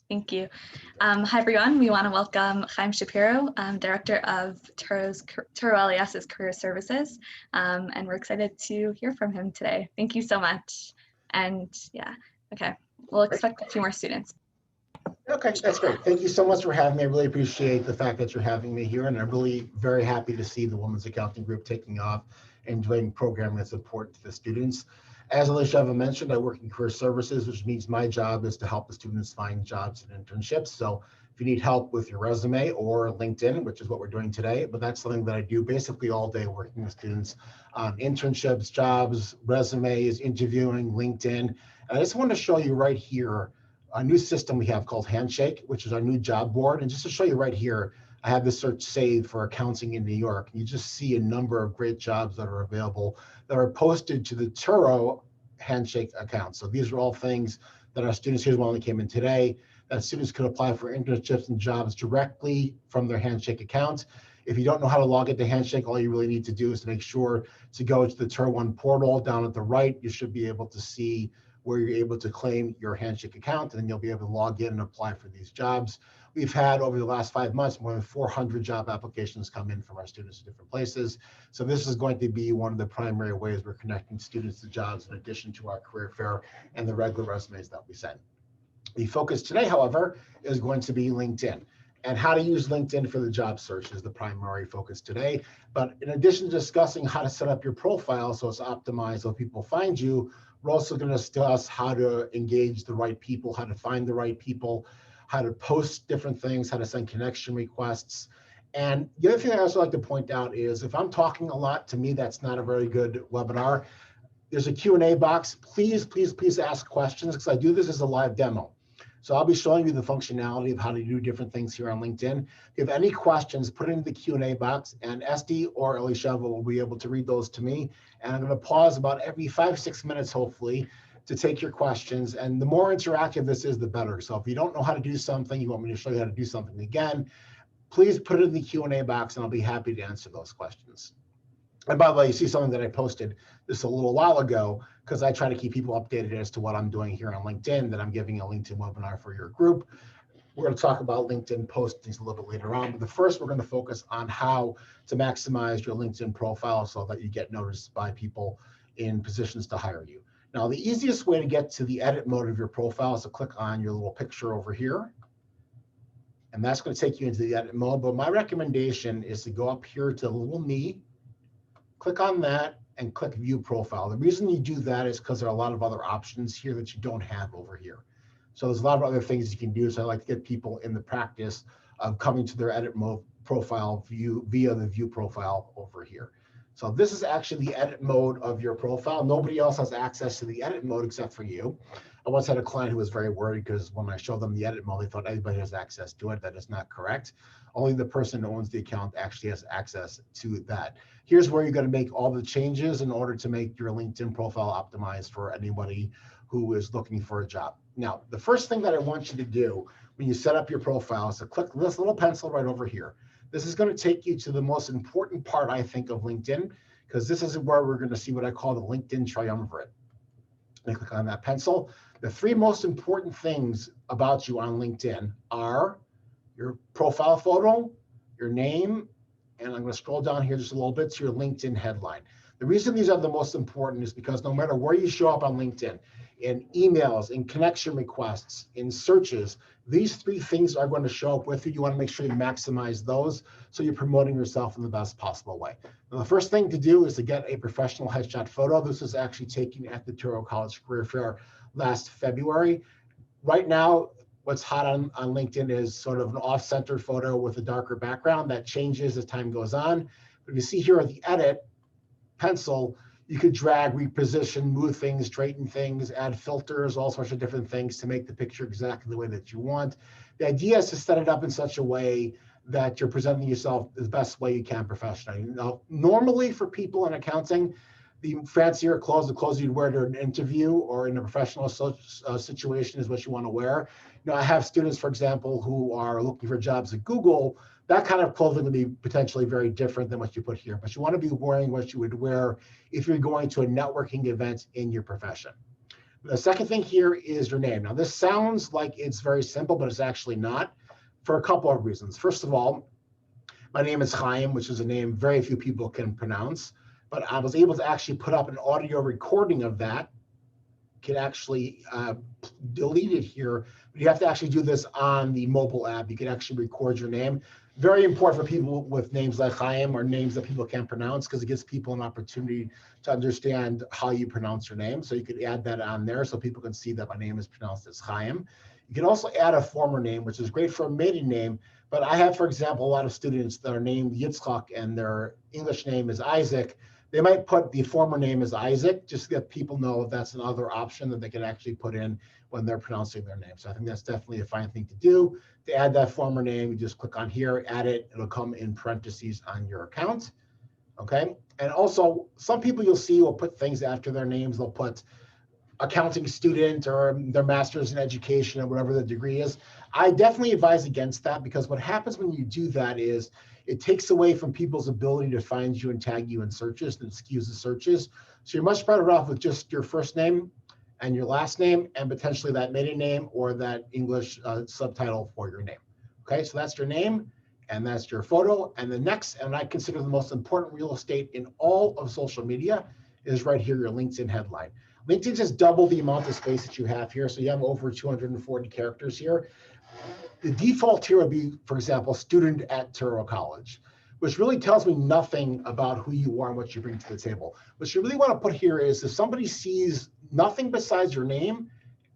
Thank you. Hi, everyone. We want to welcome Haim Shapiro, Director of Turo LES's Career Services, and we're excited to hear from him today. Thank you so much. And yeah, okay, we'll expect a few more students. Okay, that's great. Thank you so much for having me. I really appreciate the fact that you're having me here, and I'm really very happy to see the Women's Accounting Group taking off and doing programming that's important to the students. As Elisheva mentioned, I work in career services, which means my job is to help the students find jobs and internships. So if you need help with your resume or LinkedIn, which is what we're doing today, but that's something that I do basically all day, working with students on internships, jobs, resumes, interviewing, LinkedIn. And I just want to show you right here a new system we have called Handshake, which is our new job board. And just to show you right here, I have this search saved for accounting in New York. You just see a number of great jobs that are available that are posted to the Turo Handshake account. So these are all things that our students, here's one that came in today, that students could apply for internships and jobs directly from their Handshake account. If you don't know how to log into Handshake, all you really need to do is to make sure to go to the Turo One portal. Down at the right, you should be able to see where you're able to claim your Handshake account, and then you'll be able to log in and apply for these jobs. We've had, over the last 5 months, more than 400 job applications come in from our students in different places. So this is going to be one of the primary ways we're connecting students to jobs in addition to our career fair and the regular resumes that we send. The focus today, however, is going to be LinkedIn. And how to use LinkedIn for the job search is the primary focus today. But in addition to discussing how to set up your profile so it's optimized so people find you, we're also going to discuss how to engage the right people, how to find the right people, how to post different things, how to send connection requests. And the other thing I also like to point out is if I'm talking a lot, to me, that's not a very good webinar. There's a Q&A box. Please, please, please ask questions because I do this as a live demo. So I'll be showing you the functionality of how to do different things here on LinkedIn. If you have any questions, put it in the Q&A box, and Esty or Elisheva will be able to read those to me. And I'm going to pause about every 5-6 minutes, hopefully, to take your questions. And the more interactive this is, the better. So if you don't know how to do something, you want me to show you how to do something again, please put it in the Q&A box, and I'll be happy to answer those questions. And by the way, you see something that I posted this a little while ago, because I try to keep people updated as to what I'm doing here on LinkedIn, that I'm giving a LinkedIn webinar for your group. We're going to talk about LinkedIn postings a little bit later on, but first we're going to focus on how to maximize your LinkedIn profile so that you get noticed by people in positions to hire you. Now, the easiest way to get to the edit mode of your profile is to click on your little picture over here. And that's going to take you into the edit mode. But my recommendation is to go up here to the little me, click on that, and click View Profile. The reason you do that is because there are a lot of other options here that you don't have over here. So there's a lot of other things you can do. So I like to get people in the practice of coming to their edit mode profile view via the View Profile over here. So this is actually the edit mode of your profile. Nobody else has access to the edit mode except for you. I once had a client who was very worried because when I showed them the edit mode, they thought everybody has access to it. That is not correct. Only the person who owns the account actually has access to that. Here's where you're going to make all the changes in order to make your LinkedIn profile optimized for anybody who is looking for a job. Now, the first thing that I want you to do when you set up your profile is to click this little pencil right over here. This is going to take you to the most important part, I think, of LinkedIn, because this is where we're going to see what I call the LinkedIn Triumvirate. And click on that pencil. The 3 most important things about you on LinkedIn are your profile photo, your name, and I'm going to scroll down here just a little bit to your LinkedIn headline. The reason these are the most important is because no matter where you show up on LinkedIn, in emails, in connection requests, in searches, these 3 things are going to show up with you. You want to make sure you maximize those so you're promoting yourself in the best possible way. Now, the first thing to do is to get a professional headshot photo. This was actually taken at the Turo College Career Fair last February. Right now, what's hot on LinkedIn is sort of an off-center photo with a darker background that changes as time goes on. But you see here at the edit pencil, you could drag, reposition, move things, straighten things, add filters, all sorts of different things to make the picture exactly the way that you want. The idea is to set it up in such a way that you're presenting yourself the best way you can professionally. Now, normally for people in accounting, the fancier clothes, the clothes you'd wear to an interview or in a professional situation is what you want to wear. You know, I have students, for example, who are looking for jobs at Google. That kind of clothing would be potentially very different than what you put here, but you want to be wearing what you would wear if you're going to a networking event in your profession. The second thing here is your name. Now, this sounds like it's very simple, but it's actually not, for a couple of reasons. First of all, my name is Haim, which is a name very few people can pronounce, but I was able to actually put up an audio recording of that. You can actually delete it here, but you have to actually do this on the mobile app. You can actually record your name. Very important for people with names like Haim or names that people can't pronounce, because it gives people an opportunity to understand how you pronounce your name. So you could add that on there so people can see that my name is pronounced as Haim. You can also add a former name, which is great for a maiden name. But I have, for example, a lot of students that are named Yitzchak and their English name is Isaac. They might put the former name as Isaac, just to let people know that's another option that they can actually put in when they're pronouncing their name. So I think that's definitely a fine thing to do. To add that former name, you just click on here, add it, it'll come in parentheses on your account, okay? And also, some people you'll see will put things after their names. They'll put accounting student or their master's in education or whatever the degree is. I definitely advise against that, because what happens when you do that is it takes away from people's ability to find you and tag you in searches, and skews the searches. So you're much better off with just your first name and your last name, and potentially that maiden name or that English subtitle for your name. Okay, so that's your name and that's your photo. And the next, and I consider the most important real estate in all of social media, is right here, your LinkedIn headline. LinkedIn just double the amount of space that you have here. So you have over 240 characters here. The default here would be, for example, student at Touro College, which really tells me nothing about who you are and what you bring to the table. What you really want to put here is, if somebody sees nothing besides your name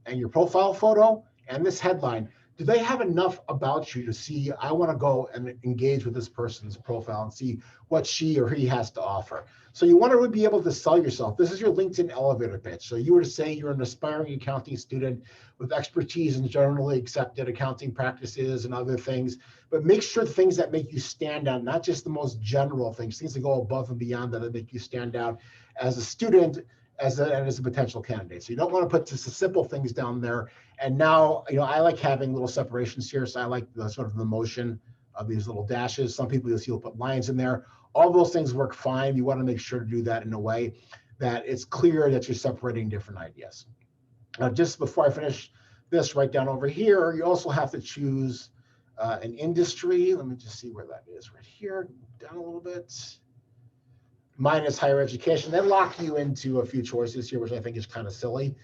and your profile photo and this headline, do they have enough about you to see, I want to go and engage with this person's profile and see what she or he has to offer? So you want to be able to sell yourself. This is your LinkedIn elevator pitch. So you were to say you're an aspiring accounting student with expertise in generally accepted accounting practices and other things, but make sure things that make you stand out, not just the most general things that go above and beyond that make you stand out as a student, and as a potential candidate. So you don't want to put just the simple things down there. And now, I like having little separations here. So I like the sort of the motion of these little dashes. Some people you'll see will put lines in there. All those things work fine. You want to make sure to do that in a way that it's clear that you're separating different ideas. Now, just before I finish this, right down over here, you also have to choose an industry. Let me just see where that is right here, down a little bit. Mine is higher education. They lock you into a few choices here, which I think is kind of silly.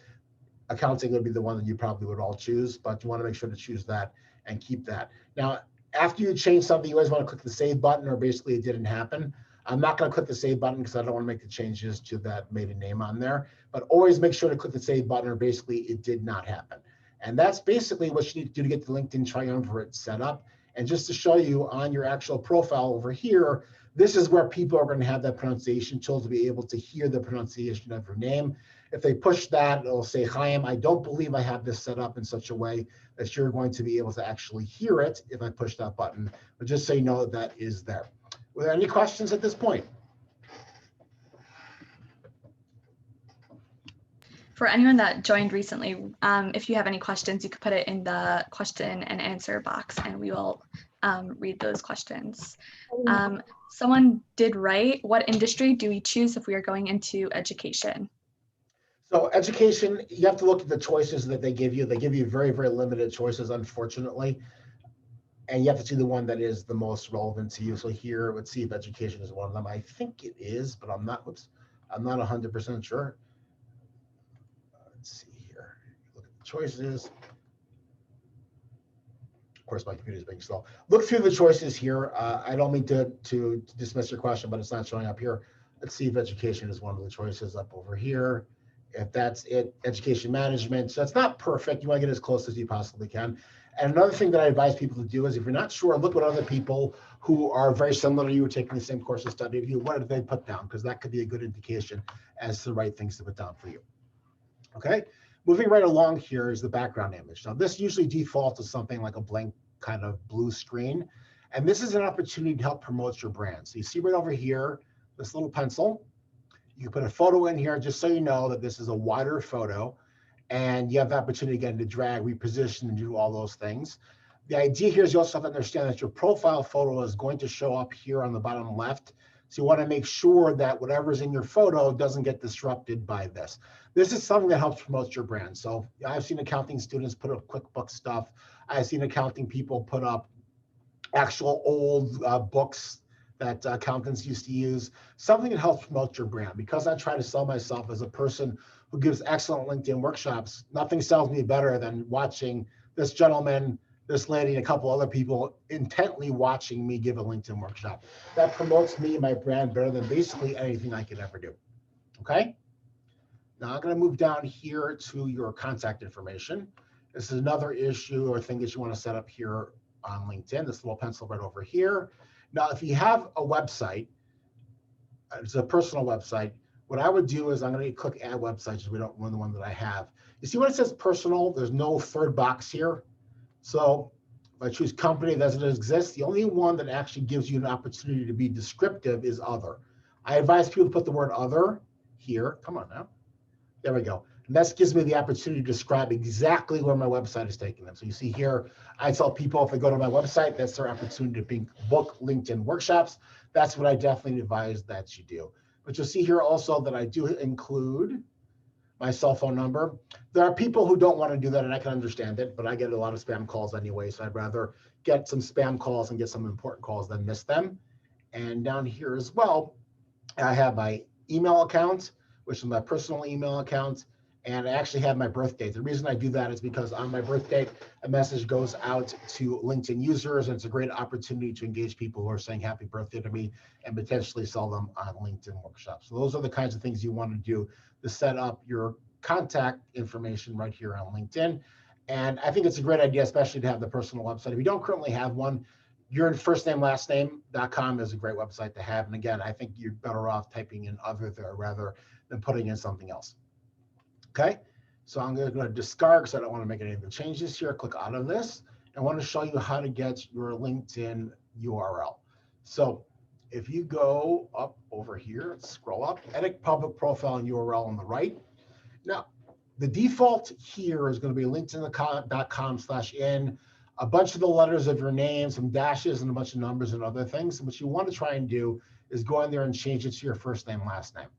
Accounting would be the one that you probably would all choose, but you want to make sure to choose that and keep that. Now, after you change something, you always want to click the save button, or basically it didn't happen. I'm not going to click the save button because I don't want to make the changes to that maiden name on there, but always make sure to click the save button, or basically it did not happen. And that's basically what you need to do to get the LinkedIn Triumvirate set up. And just to show you on your actual profile over here, this is where people are going to have that pronunciation tool to be able to hear the pronunciation of your name. If they push that, it'll say, Chaim, I don't believe I have this set up in such a way that you're going to be able to actually hear it if I push that button. But just so you know that is there. Were there any questions at this point? For anyone that joined recently, if you have any questions, you could put it in the question and answer box, and we will read those questions. Someone did write, what industry do we choose if we are going into education? So education, you have to look at the choices that they give you. They give you very, very limited choices, unfortunately. And you have to see the one that is the most relevant to you. So here, let's see if education is one of them. I think it is, but I'm not 100% sure. Let's see here. Look at the choices. Of course, my computer is being slow. Look through the choices here. I don't mean to dismiss your question, but it's not showing up here. Let's see if education is one of the choices up over here. If that's it, education management. So it's not perfect. You want to get as close as you possibly can. And another thing that I advise people to do is, if you're not sure, look what other people who are very similar to you, taking the same course of study of you, what did they put down? Because that could be a good indication as to the right things to put down for you. Okay, moving right along here is the background image. Now this usually defaults to something like a blank kind of blue screen. And this is an opportunity to help promote your brand. So you see right over here, this little pencil. You can put a photo in here just so you know that this is a wider photo, and you have the opportunity again to drag, reposition, and do all those things. The idea here is you also have to understand that your profile photo is going to show up here on the bottom left. So you want to make sure that whatever's in your photo doesn't get disrupted by this. This is something that helps promote your brand. So I've seen accounting students put up QuickBooks stuff. I've seen accounting people put up actual old books that accountants used to use, something that helps promote your brand. Because I try to sell myself as a person who gives excellent LinkedIn workshops, nothing sells me better than watching this gentleman, this lady, and a couple other people intently watching me give a LinkedIn workshop. That promotes me and my brand better than basically anything I could ever do. Okay? Now I'm going to move down here to your contact information. This is another issue or thing that you want to set up here on LinkedIn, this little pencil right over here. Now, if you have a website, it's a personal website, what I would do is I'm going to click add websites because we don't run the one that I have. You see when it says personal, there's no third box here. So if I choose company that doesn't exist, the only one that actually gives you an opportunity to be descriptive is other. I advise people to put the word other here. Come on now. There we go. And that gives me the opportunity to describe exactly where my website is taking them. So you see here, I tell people if they go to my website, that's their opportunity to book LinkedIn workshops. That's what I definitely advise that you do. But you'll see here also that I do include my cell phone number. There are people who don't want to do that, and I can understand it, but I get a lot of spam calls anyway, so I'd rather get some spam calls and get some important calls than miss them. And down here as well, I have my email account, which is my personal email account, and I actually have my birth date. The reason I do that is because on my birth date, a message goes out to LinkedIn users, and it's a great opportunity to engage people who are saying happy birthday to me and potentially sell them on LinkedIn workshops. So those are the kinds of things you want to do to set up your contact information right here on LinkedIn. And I think it's a great idea, especially to have the personal website. If you don't currently have one, your firstnamelastname.com is a great website to have. And again, I think you're better off typing in other there rather than putting in something else. Okay, so I'm going to discard because I don't want to make any of the changes here. Click out of this. I want to show you how to get your LinkedIn URL. So if you go up over here, scroll up, edit public profile and URL on the right. Now, the default here is going to be linkedin.com/in, a bunch of the letters of your name, some dashes, and a bunch of numbers and other things. And what you want to try and do is go in there and change it to your first name, last name.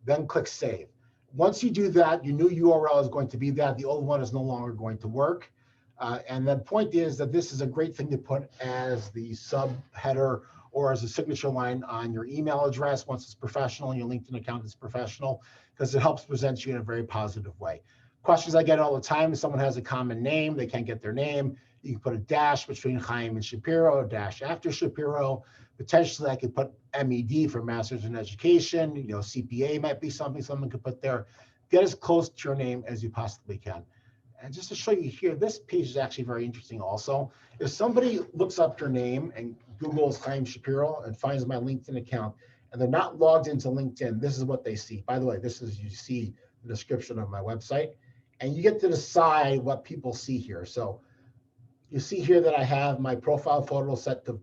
Then click save. Once you do that, your new URL is going to be that. The old one is no longer going to work. And the point is that this is a great thing to put as the subheader or as a signature line on your email address once it's professional and your LinkedIn account is professional, because it helps present you in a very positive way. Questions I get all the time, if someone has a common name, they can't get their name, you can put a dash between Haim and Shapiro, a dash after Shapiro. Potentially, I could put MED for Master's in Education. You know, CPA might be something someone could put there. Get as close to your name as you possibly can. And just to show you here, this page is actually very interesting also. If somebody looks up your name and Googles Haim Shapiro and finds my LinkedIn account, and they're not logged into LinkedIn, this is what they see. By the way, this is, you see the description of my website, and you get to decide what people see here. So you see here that I have my profile photo set to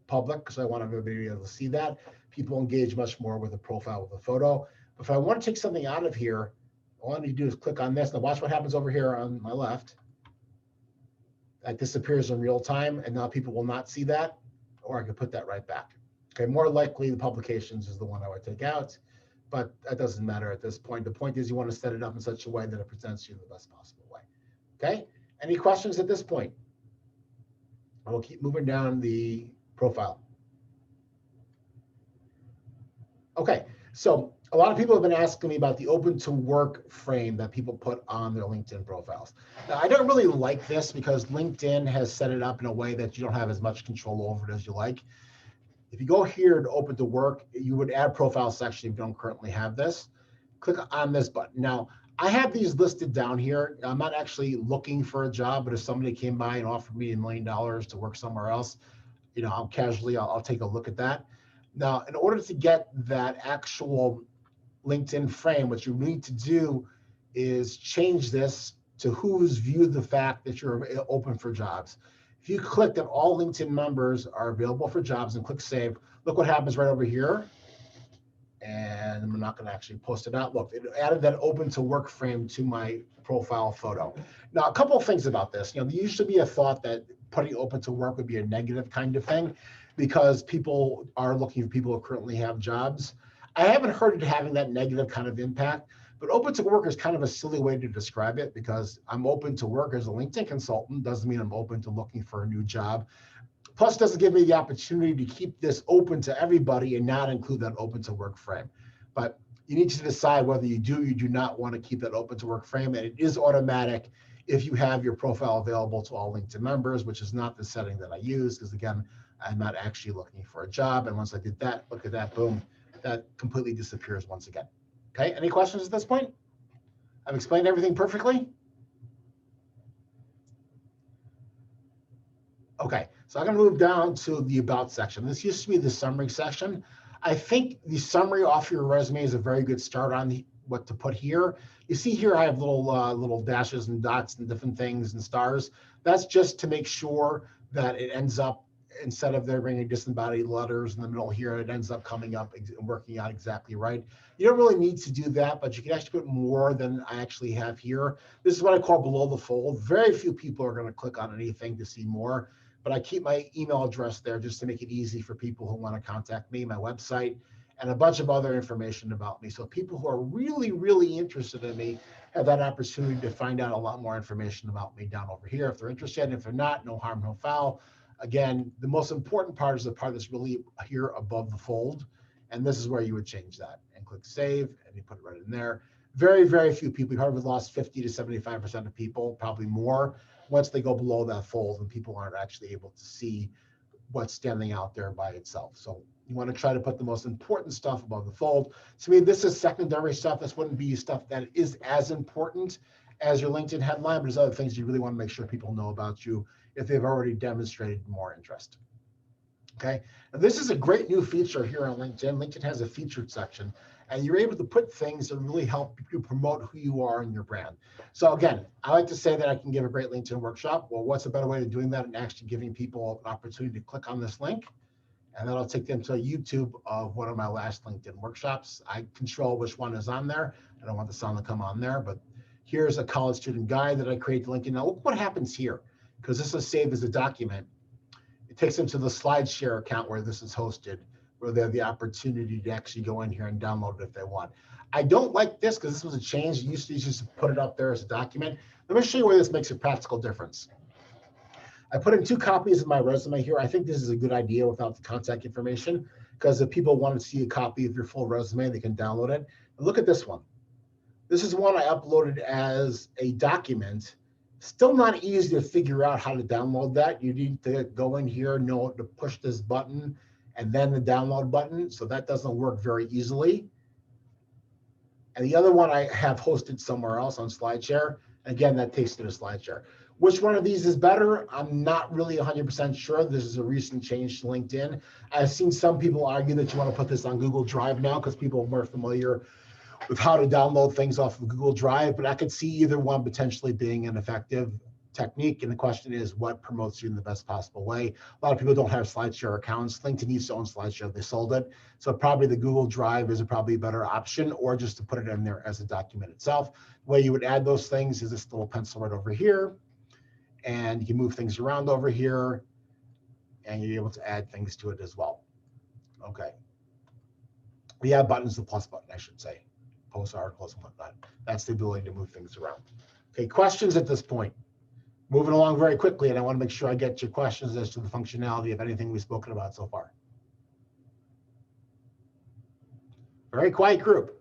public because I want everybody to be able to see that. People engage much more with a profile with a photo. If I want to take something out of here, all I need to do is click on this. Now watch what happens over here on my left. That disappears in real time, and now people will not see that, or I can put that right back. Okay, more likely the publications is the one I would take out, but that doesn't matter at this point. The point is you want to set it up in such a way that it presents you the best possible way. Okay, any questions at this point? I will keep moving down the profile. Okay, so a lot of people have been asking me about the open to work frame that people put on their LinkedIn profiles. Now, I don't really like this because LinkedIn has set it up in a way that you don't have as much control over it as you like. If you go here to open to work, you would add profile section if you don't currently have this. Click on this button. Now, I have these listed down here. I'm not actually looking for a job, but if somebody came by and offered me $1 million to work somewhere else, you know, I'll take a look at that. Now, in order to get that actual LinkedIn frame, what you need to do is change this to who's viewed the fact that you're open for jobs. If you click that all LinkedIn members are available for jobs and click save, look what happens right over here. And I'm not going to actually post it out. Look, it added that open to work frame to my profile photo. Now, a couple of things about this. You know, there used to be a thought that putting open to work would be a negative kind of thing because people are looking for people who currently have jobs. I haven't heard it having that negative kind of impact, but open to work is kind of a silly way to describe it because I'm open to work as a LinkedIn consultant. Doesn't mean I'm open to looking for a new job. Plus, it doesn't give me the opportunity to keep this open to everybody and not include that open to work frame. But you need to decide whether you do or you do not want to keep that open to work frame. And it is automatic if you have your profile available to all LinkedIn members, which is not the setting that I use, because again, I'm not actually looking for a job. And once I did that, look at that, boom, that completely disappears once again. Okay, any questions at this point? I've explained everything perfectly. Okay, so I'm going to move down to the About section. This used to be the summary section. I think the summary off your resume is a very good start on what to put here. You see here I have little dashes and dots and different things and stars. That's just to make sure that it ends up, instead of there being disembodied letters in the middle here, it ends up coming up and working out exactly right. You don't really need to do that, but you can actually put more than I actually have here. This is what I call below the fold. Very few people are going to click on anything to see more, but I keep my email address there just to make it easy for people who want to contact me, my website, and a bunch of other information about me. So people who are really, really interested in me have that opportunity to find out a lot more information about me down over here if they're interested. If they're not, no harm, no foul. Again, the most important part is the part that's really here above the fold. And this is where you would change that and click save and you put it right in there. Very, very few people. You've probably lost 50 to 75% of people, probably more, once they go below that fold and people aren't actually able to see what's standing out there by itself. So you want to try to put the most important stuff above the fold. To me, this is secondary stuff. This wouldn't be stuff that is as important as your LinkedIn headline, but there's other things you really want to make sure people know about you if they've already demonstrated more interest. Okay, and this is a great new feature here on LinkedIn. LinkedIn has a featured section, and you're able to put things that really help you promote who you are and your brand. So again, I like to say that I can give a great LinkedIn workshop. Well, what's a better way of doing that and actually giving people an opportunity to click on this link? And then I'll take them to a YouTube of one of my last LinkedIn workshops. I control which one is on there. I don't want the sound to come on there, but here's a college student guide that I created the link in. Now look what happens here, because this is saved as a document. It takes them to the SlideShare account where this is hosted, where they have the opportunity to actually go in here and download it if they want. I don't like this because this was a change. You used to just put it up there as a document. Let me show you where this makes a practical difference. I put in 2 copies of my resume here. I think this is a good idea without the contact information, because if people want to see a copy of your full resume, they can download it. And look at this one. This is one I uploaded as a document. Still not easy to figure out how to download that. You need to go in here, know to push this button and then the download button. So that doesn't work very easily. And the other one I have hosted somewhere else on SlideShare. Again, that takes to the SlideShare. Which one of these is better? I'm not really 100% sure. This is a recent change to LinkedIn. I've seen some people argue that you want to put this on Google Drive now because people are more familiar with how to download things off of Google Drive, but I could see either one potentially being an effective technique. And the question is, what promotes you in the best possible way? A lot of people don't have SlideShare accounts. LinkedIn used to own SlideShare. They sold it. So probably the Google Drive is probably a better option, or just to put it in there as a document itself. The way you would add those things is this little pencil right over here. And you can move things around over here, and you're able to add things to it as well. Okay. The add button is the plus button, I should say. Post articles and whatnot. That's the ability to move things around. Okay, questions at this point? Moving along very quickly, and I want to make sure I get your questions as to the functionality of anything we've spoken about so far. Very quiet group.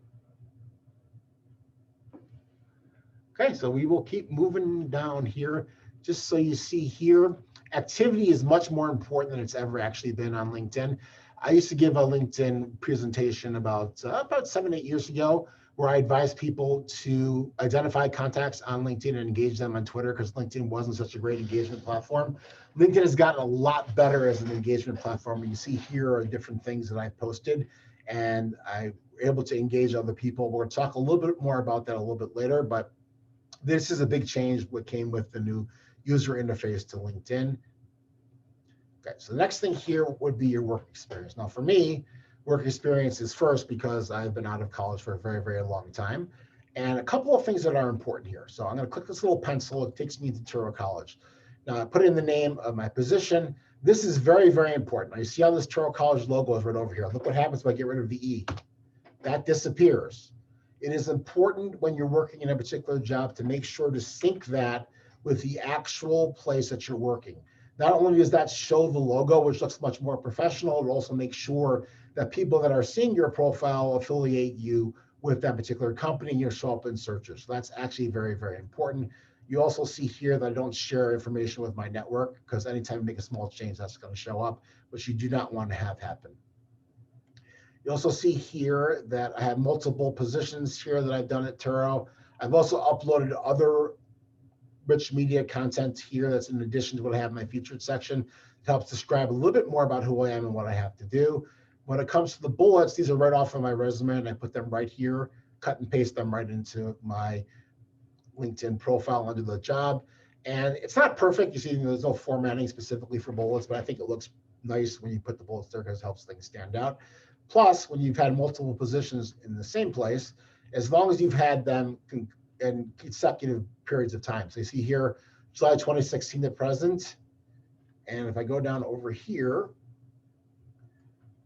Okay, so we will keep moving down here. Just so you see here, activity is much more important than it's ever actually been on LinkedIn. I used to give a LinkedIn presentation about 7-8 years ago, where I advised people to identify contacts on LinkedIn and engage them on Twitter, because LinkedIn wasn't such a great engagement platform. LinkedIn has gotten a lot better as an engagement platform. You see here are different things that I've posted, and I'm able to engage other people. We'll talk a little bit more about that a little bit later, but this is a big change what came with the new user interface to LinkedIn. Okay, so the next thing here would be your work experience. Now for me, work experience is first because I've been out of college for a very, very long time. And a couple of things that are important here. So I'm going to click this little pencil. It takes me to Turo College. Now I put in the name of my position. This is very, very important. Now you see how this Touro College logo is right over here. Look what happens when I get rid of the E. That disappears. It is important when you're working in a particular job to make sure to sync that with the actual place that you're working. Not only does that show the logo, which looks much more professional, it also makes sure that people that are seeing your profile affiliate you with that particular company and you'll show up in searches. So that's actually very, very important. You also see here that I don't share information with my network because anytime you make a small change, that's going to show up, which you do not want to have happen. You also see here that I have multiple positions here that I've done at Turo. I've also uploaded other rich media content here that's in addition to what I have in my featured section. It helps describe a little bit more about who I am and what I have to do. When it comes to the bullets, these are right off of my resume and I put them right here, cut and paste them right into my LinkedIn profile under the job. And it's not perfect. You see, there's no formatting specifically for bullets, but I think it looks nice when you put the bullets there because it helps things stand out. Plus, when you've had multiple positions in the same place, as long as you've had them in consecutive periods of time. So you see here, July 2016 to present. And if I go down over here,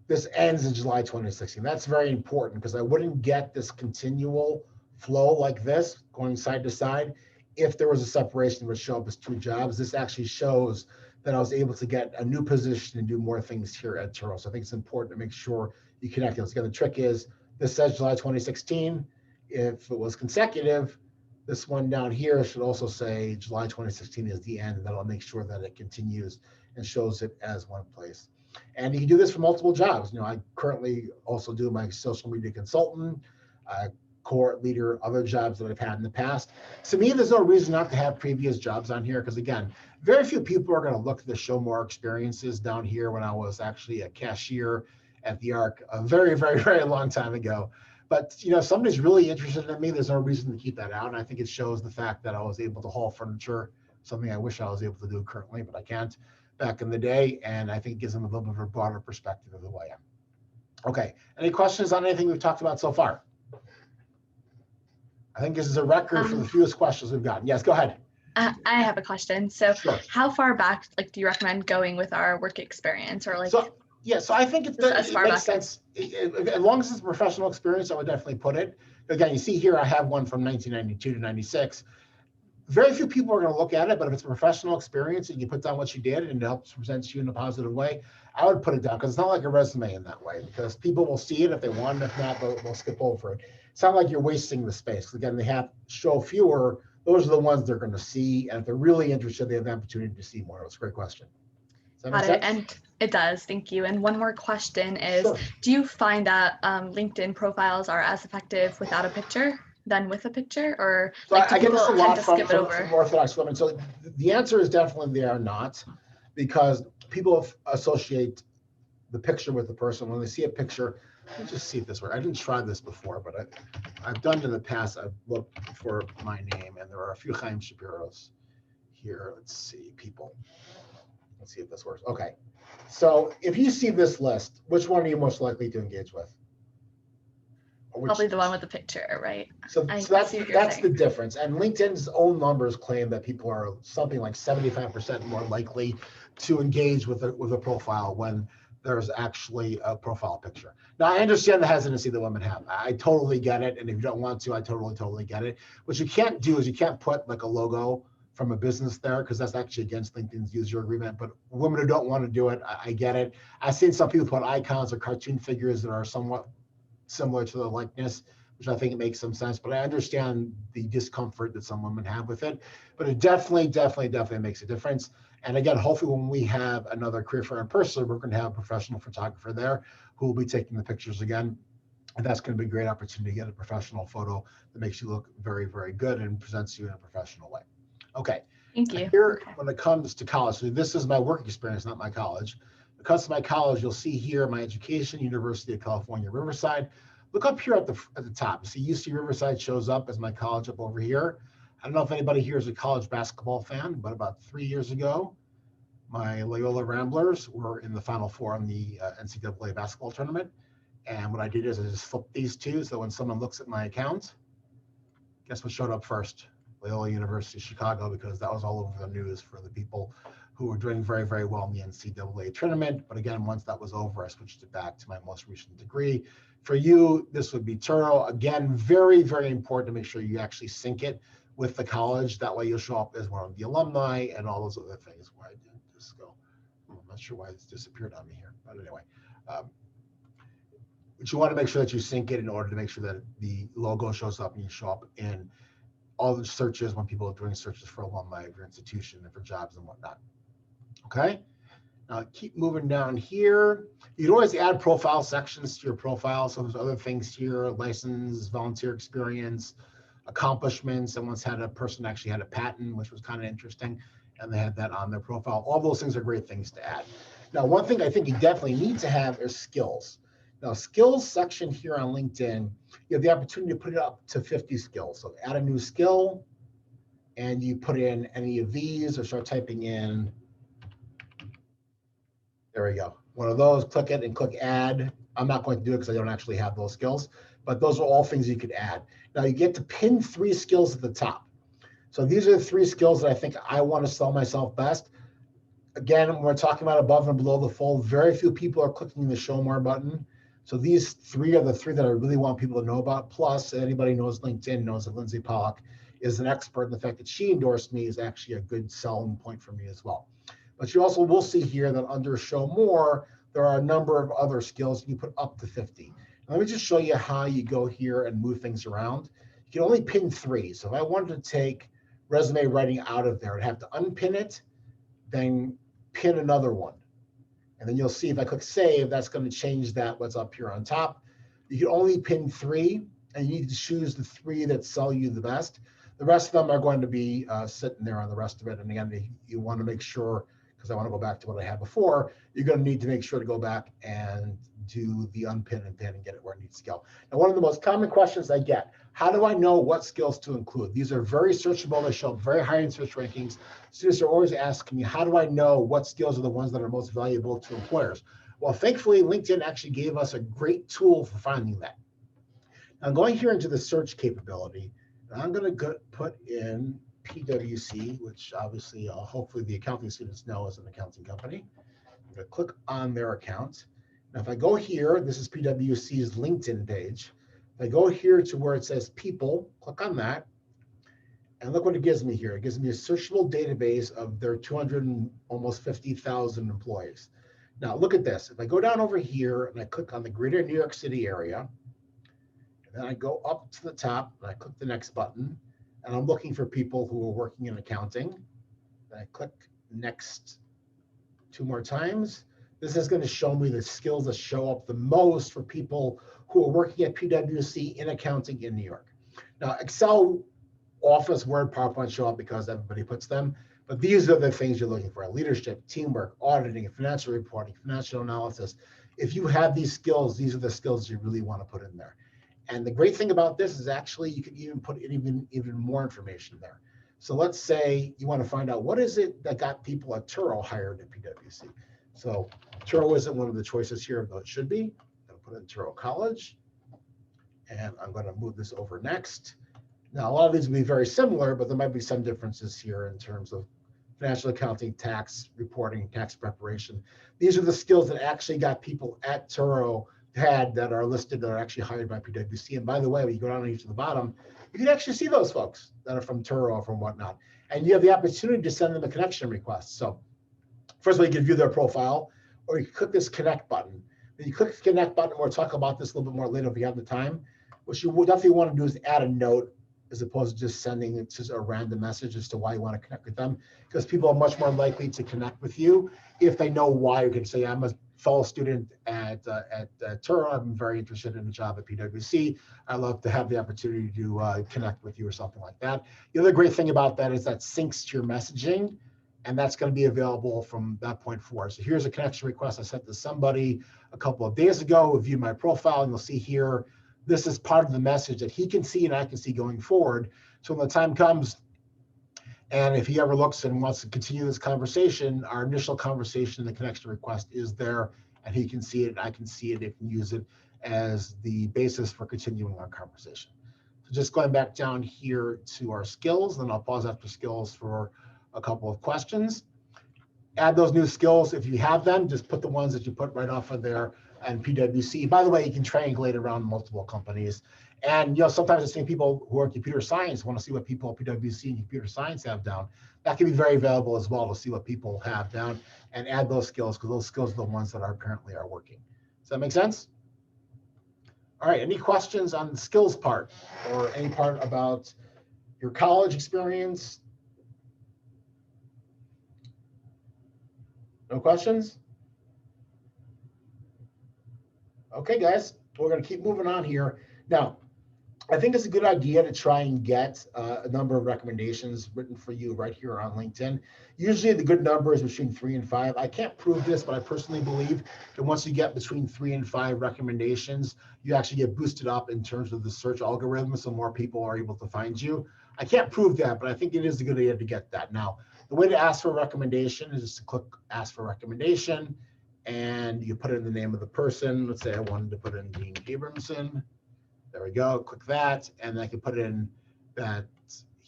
this ends in July 2016. That's very important because I wouldn't get this continual flow like this going side to side if there was a separation that would show up as two jobs. This actually shows that I was able to get a new position and do more things here at Turo. So I think it's important to make sure you connect those. Again, the trick is this says July 2016. If it was consecutive, this one down here should also say July 2016 is the end, and that'll make sure that it continues and shows it as one place. And you can do this for multiple jobs. You know, I currently also do my social media consultant, core leader, other jobs that I've had in the past. To me, there's no reason not to have previous jobs on here because, again, very few people are going to look to show more experiences down here when I was actually a cashier at the ARC a very, very, very long time ago. But, you know, if somebody's really interested in me, there's no reason to keep that out. And I think it shows the fact that I was able to haul furniture, something I wish I was able to do currently, but I can't, back in the day. And I think it gives them a little bit of a broader perspective of who I am. Okay, any questions on anything we've talked about so far? I think this is a record for the fewest questions we've gotten. Yes, go ahead. I have a question. So Sure. How far back, like, do you recommend going with our work experience, or like? So I think it makes sense. As long as it's a professional experience, I would definitely put it. Again, you see here, I have one from 1992 to 96. Very few people are going to look at it, but if it's a professional experience and you put down what you did and it helps present you in a positive way, I would put it down because it's not like a resume in that way, because people will see it if they want, if not, they'll skip over it. It's not like you're wasting the space. Again, they have show fewer. Those are the ones they're going to see. And if they're really interested, they have the opportunity to see more. That's a great question. Got it. And it does. Thank you. And one more question is, Sure. Do you find that LinkedIn profiles are as effective without a picture than with a picture, or so like, I get this a lot from skip it over? From Orthodox women. So the answer is definitely they are not, because people associate the picture with the person. When they see a picture, let me just see if this works. I didn't try this before, but I've done it in the past. I've looked for my name, and there are a few Haim Shapiros here. Let's see, people. Let's see if this works. Okay. So if you see this list, which one are you most likely to engage with? Probably the one with the picture, right? So that's the difference. And LinkedIn's own numbers claim that people are something like 75% more likely to engage with a profile when there's actually a profile picture. Now, I understand the hesitancy that women have. I totally get it. And if you don't want to, I totally get it. What you can't do is you can't put like a logo from a business there, because that's actually against LinkedIn's user agreement. But women who don't want to do it, I get it. I've seen some people put icons or cartoon figures that are somewhat similar to the likeness, which I think it makes some sense. But I understand the discomfort that some women have with it. But it definitely makes a difference. And again, hopefully when we have another career fair in person, we're going to have a professional photographer there who will be taking the pictures again. And that's going to be a great opportunity to get a professional photo that makes you look very, very good and presents you in a professional way. Okay. Thank you. Here, when it comes to college, so this is my work experience, not my college. When it comes to my college, you'll see here my education, University of California, Riverside. Look up here at the top. See, UC Riverside shows up as my college up over here. I don't know if anybody here is a college basketball fan, but about 3 years ago, my Loyola Ramblers were in the Final Four in the NCAA basketball tournament. And what I did is I just flipped these two. So when someone looks at my account, guess what showed up first? Loyola University of Chicago, because that was all over the news for the people who were doing very, very well in the NCAA tournament. But again, once that was over, I switched it back to my most recent degree. For you, this would be Turo. Again, very, very important to make sure you actually sync it with the college. That way you'll show up as one of the alumni and all those other things. Why did this go? I'm not sure why it's disappeared on me here. But anyway, but you want to make sure that you sync it in order to make sure that the logo shows up and you show up in all the searches when people are doing searches for alumni of your institution and for jobs and whatnot. Okay, now keep moving down here. You can always add profile sections to your profile. So there's other things here: license, volunteer experience, accomplishments. Someone's had a person actually had a patent, which was kind of interesting, and they had that on their profile. All those things are great things to add. Now, one thing I think you definitely need to have is skills. Now, skills section here on LinkedIn, you have the opportunity to put it up to 50 skills. So add a new skill, and you put in any of these or start typing in. There we go. One of those, click it and click add. I'm not going to do it because I don't actually have those skills, but those are all things you could add. Now you get to pin 3 skills at the top. So these are the 3 skills that I think I want to sell myself best. Again, when we're talking about above and below the fold, very few people are clicking the show more button. So these 3 are the 3 that I really want people to know about. Plus, anybody who knows LinkedIn knows that Lindsay Pollock is an expert in the fact that she endorsed me is actually a good selling point for me as well. But you also will see here that under show more, there are a number of other skills you put up to 50. Let me just show you how you go here and move things around. You can only pin 3. So if I wanted to take resume writing out of there, I'd have to unpin it, then pin another one. And then you'll see if I click save, that's going to change that what's up here on top. You can only pin 3, and you need to choose the 3 that sell you the best. The rest of them are going to be sitting there on the rest of it. And again, you want to make sure, because I want to go back to what I had before, you're going to need to make sure to go back and do the unpin and pin and get it where it needs to go. Now, one of the most common questions I get, how do I know what skills to include? These are very searchable. They show up very high in search rankings. Students are always asking me, how do I know what skills are the ones that are most valuable to employers? Well, thankfully, LinkedIn actually gave us a great tool for finding that. Now, going here into the search capability, I'm going to put in PwC, which obviously, hopefully the accounting students know is an accounting company. I'm going to click on their account. Now, if I go here, this is PwC's LinkedIn page. If I go here to where it says people, click on that, and look what it gives me here. It gives me a searchable database of their 250,000 employees. Now, look at this. If I go down over here and I click on the greater New York City area, and then I go up to the top and I click the next button, and I'm looking for people who are working in accounting. And I click next 2 more times. This is going to show me the skills that show up the most for people who are working at PwC in accounting in New York. Now, Excel, Office, Word, PowerPoint show up because everybody puts them, but these are the things you're looking for: leadership, teamwork, auditing, financial reporting, financial analysis. If you have these skills, these are the skills you really want to put in there. And the great thing about this is actually you can even put even more information there. So let's say you want to find out what is it that got people at Turo hired at PwC. So Turo isn't one of the choices here, though it should be. I'll put in Turo College, and I'm going to move this over next. Now, a lot of these will be very similar, but there might be some differences here in terms of financial accounting, tax reporting, tax preparation. These are the skills that actually got people at Turo that are listed that are actually hired by PwC. And by the way, when you go down to the bottom, you can actually see those folks that are from Turo or from whatnot. And you have the opportunity to send them a connection request. So first of all, you can view their profile, or you can click this connect button. When you click the connect button, we'll talk about this a little bit more later if you have the time. What you definitely want to do is add a note as opposed to just sending it just a random message as to why you want to connect with them, because people are much more likely to connect with you if they know why. You can say, I'm a fellow student at Turo. I'm very interested in a job at PwC. I'd love to have the opportunity to connect with you or something like that. The other great thing about that is that syncs to your messaging, and that's going to be available from that point forward. So here's a connection request I sent to somebody a couple of days ago who viewed my profile, and you'll see here, this is part of the message that he can see and I can see going forward. So when the time comes, and if he ever looks and wants to continue this conversation, our initial conversation in the connection request is there, and he can see it, and I can see it, and can use it as the basis for continuing our conversation. So just going back down here to our skills, then I'll pause after skills for a couple of questions. Add those new skills. If you have them, just put the ones that you put right off of there and PwC. By the way, you can triangulate around multiple companies. And sometimes I've seen people who are in computer science want to see what people at PwC and computer science have down. That can be very valuable as well to see what people have down and add those skills, because those skills are the ones that apparently are working. Does that make sense? All right, any questions on the skills part or any part about your college experience? No questions? Okay, guys, we're going to keep moving on here. Now, I think it's a good idea to try and get a number of recommendations written for you right here on LinkedIn. Usually the good number is between 3 and 5. I can't prove this, but I personally believe that once you get between 3 and 5 recommendations, you actually get boosted up in terms of the search algorithm, so more people are able to find you. I can't prove that, but I think it is a good idea to get that. Now, the way to ask for a recommendation is just to click Ask for Recommendation, and you put in the name of the person. Let's say I wanted to put in Dean Abramson. There we go. Click that, and I can put in that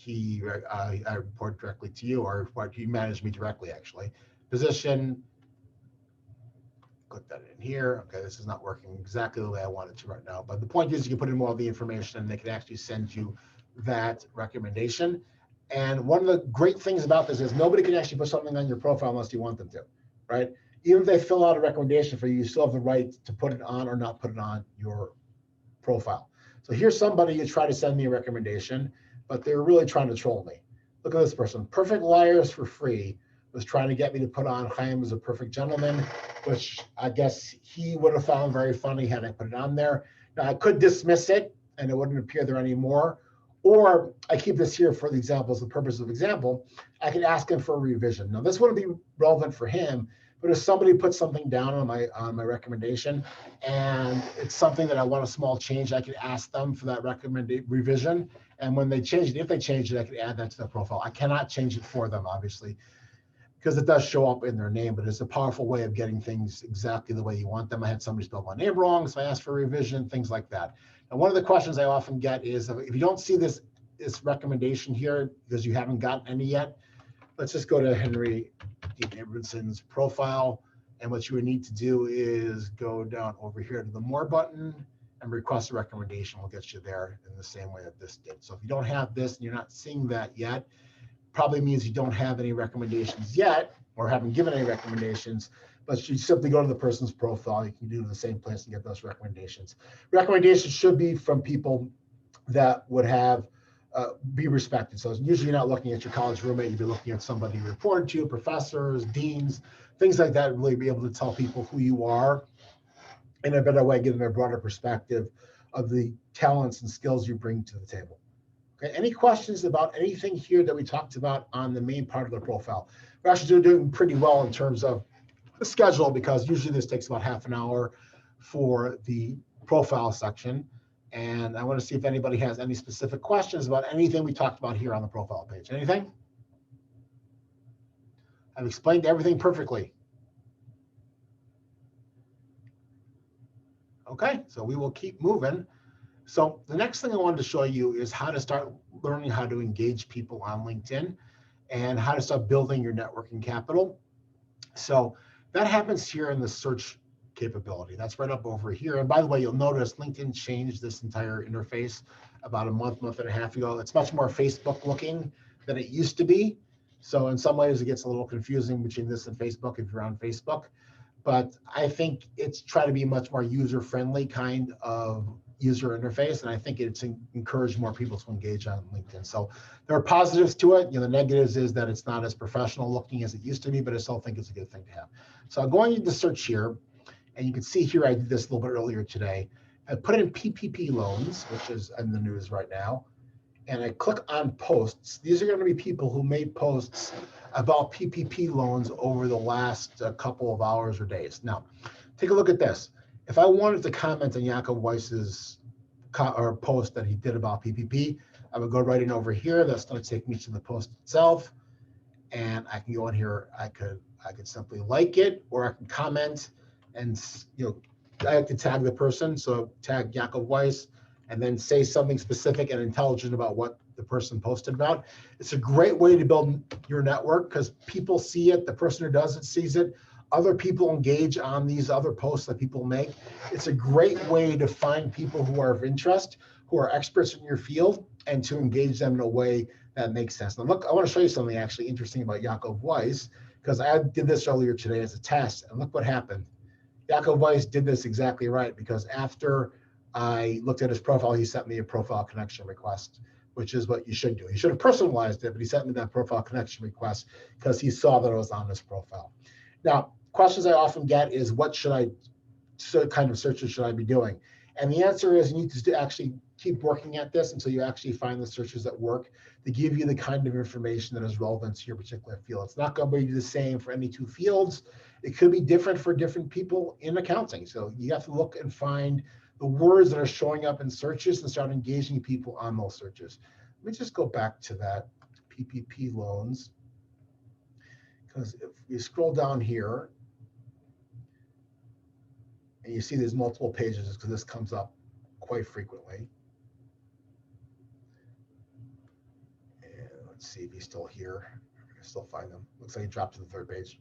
I report directly to you, or he managed me directly, actually. Position. Click that in here. Okay, this is not working exactly the way I want it to right now. But the point is, you can put in more of the information, and they can actually send you that recommendation. And one of the great things about this is nobody can actually put something on your profile unless you want them to, right? Even if they fill out a recommendation for you, you still have the right to put it on or not put it on your profile. So here's somebody who tried to send me a recommendation, but they're really trying to troll me. Look at this person. Perfect Liars for Free was trying to get me to put on Haim as a perfect gentleman, which I guess he would have found very funny had I put it on there. Now, I could dismiss it and it wouldn't appear there anymore. Or I keep this here for the example, as the purpose of example. I could ask him for a revision. Now, this wouldn't be relevant for him, but if somebody puts something down on my recommendation and it's something that I want a small change, I could ask them for that recommended revision. And when they change it, if they change it, I could add that to their profile. I cannot change it for them, obviously, because it does show up in their name, but it's a powerful way of getting things exactly the way you want them. I had somebody spell my name wrong, so I asked for a revision, things like that. And one of the questions I often get is, if you don't see this recommendation here because you haven't gotten any yet, let's just go to Henry Dean Abramson's profile. And what you would need to do is go down over here to the More button and request a recommendation. Will get you there in the same way that this did. So if you don't have this and you're not seeing that yet, probably means you don't have any recommendations yet or haven't given any recommendations, but you simply go to the person's profile. You can do the same place and get those recommendations. Recommendations should be from people that would have be respected. So usually you're not looking at your college roommate, you'd be looking at somebody reported to you, professors, deans, things like that, really be able to tell people who you are in a better way, give them a broader perspective of the talents and skills you bring to the table. Okay, any questions about anything here that we talked about on the main part of the profile? We're actually doing pretty well in terms of the schedule, because usually this takes about half an hour for the profile section. And I want to see if anybody has any specific questions about anything we talked about here on the profile page. Anything? I've explained everything perfectly. Okay, so we will keep moving. So the next thing I wanted to show you is how to start learning how to engage people on LinkedIn and how to start building your networking capital. So that happens here in the search capability. That's right up over here. And by the way, you'll notice LinkedIn changed this entire interface about a month and a half ago. It's much more Facebook looking than it used to be. So in some ways it gets a little confusing between this and Facebook if you're on Facebook. But I think it's trying to be much more user-friendly kind of user interface, and I think it's encouraged more people to engage on LinkedIn. So there are positives to it. The negatives is that it's not as professional looking as it used to be, but I still think it's a good thing to have. So I'm going into search here, and you can see here I did this a little bit earlier today. I put in PPP loans, which is in the news right now, and I click on posts. These are going to be people who made posts about PPP loans over the last couple of hours or days. Now, take a look at this. If I wanted to comment on Jakob Weiss's post that he did about PPP, I would go right in over here. That's going to take me to the post itself, and I can go in here. I could simply like it, or I can comment, and I have to tag the person. So tag Jakob Weiss, and then say something specific and intelligent about what the person posted about. It's a great way to build your network because people see it, the person who does it sees it, other people engage on these other posts that people make. It's a great way to find people who are of interest, who are experts in your field, and to engage them in a way that makes sense. Now look, I want to show you something actually interesting about Jakob Weiss, because I did this earlier today as a test, and look what happened. Jakob Weiss did this exactly right, because after I looked at his profile, he sent me a profile connection request, which is what you should do. He should have personalized it, but he sent me that profile connection request because he saw that it was on his profile. Now, questions I often get is, what kind of searches should I be doing? And the answer is, you need to actually keep working at this until you actually find the searches that work to give you the kind of information that is relevant to your particular field. It's not going to be the same for any two fields. It could be different for different people in accounting. So you have to look and find the words that are showing up in searches and start engaging people on those searches. Let me just go back to that PPP loans, because if you scroll down here and you see there's multiple pages, because this comes up quite frequently. And let's see if he's still here. I can still find them. Looks like he dropped to the third page.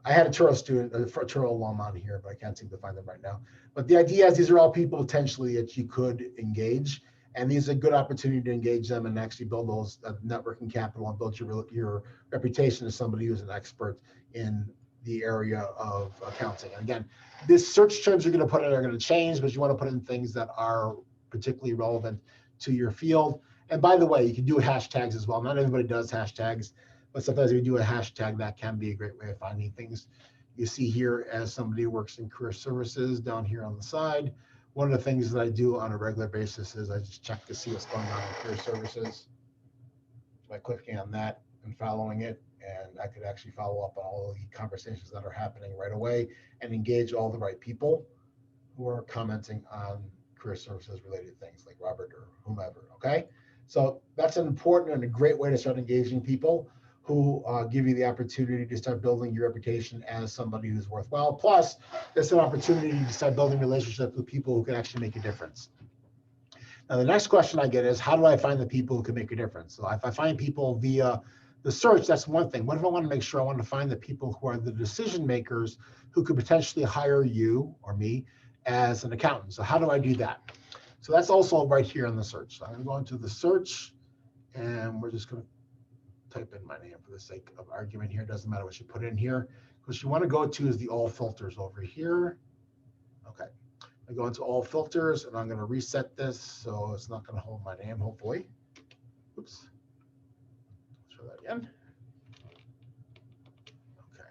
I had a Turo student, a Turo alum on here, but I can't seem to find them right now. But the idea is, these are all people potentially that you could engage, and these are a good opportunity to engage them and actually build those networking capital and build your reputation as somebody who's an expert in the area of accounting. And again, this search terms you're going to put in are going to change, but you want to put in things that are particularly relevant to your field. And by the way, you can do hashtags as well. Not everybody does hashtags, but sometimes if you do a hashtag, that can be a great way of finding things. You see here, as somebody who works in career services down here on the side, one of the things that I do on a regular basis is I just check to see what's going on in career services by clicking on that and following it. And I could actually follow up on all the conversations that are happening right away and engage all the right people who are commenting on career services related things, like Robert or whomever, okay? So that's an important and a great way to start engaging people who give you the opportunity to start building your reputation as somebody who's worthwhile. Plus, it's an opportunity to start building relationships with people who can actually make a difference. Now, the next question I get is, how do I find the people who can make a difference? So if I find people via the search, that's one thing. What if I want to make sure I want to find the people who are the decision makers who could potentially hire you or me as an accountant? So how do I do that? So that's also right here in the search. So I'm going to go into the search, and we're just going to type in my name for the sake of argument here. It doesn't matter what you put in here. What you want to go to is the all filters over here. Okay, I go into all filters, and I'm going to reset this so it's not going to hold my name, hopefully. Oops. Let's try that again. Okay,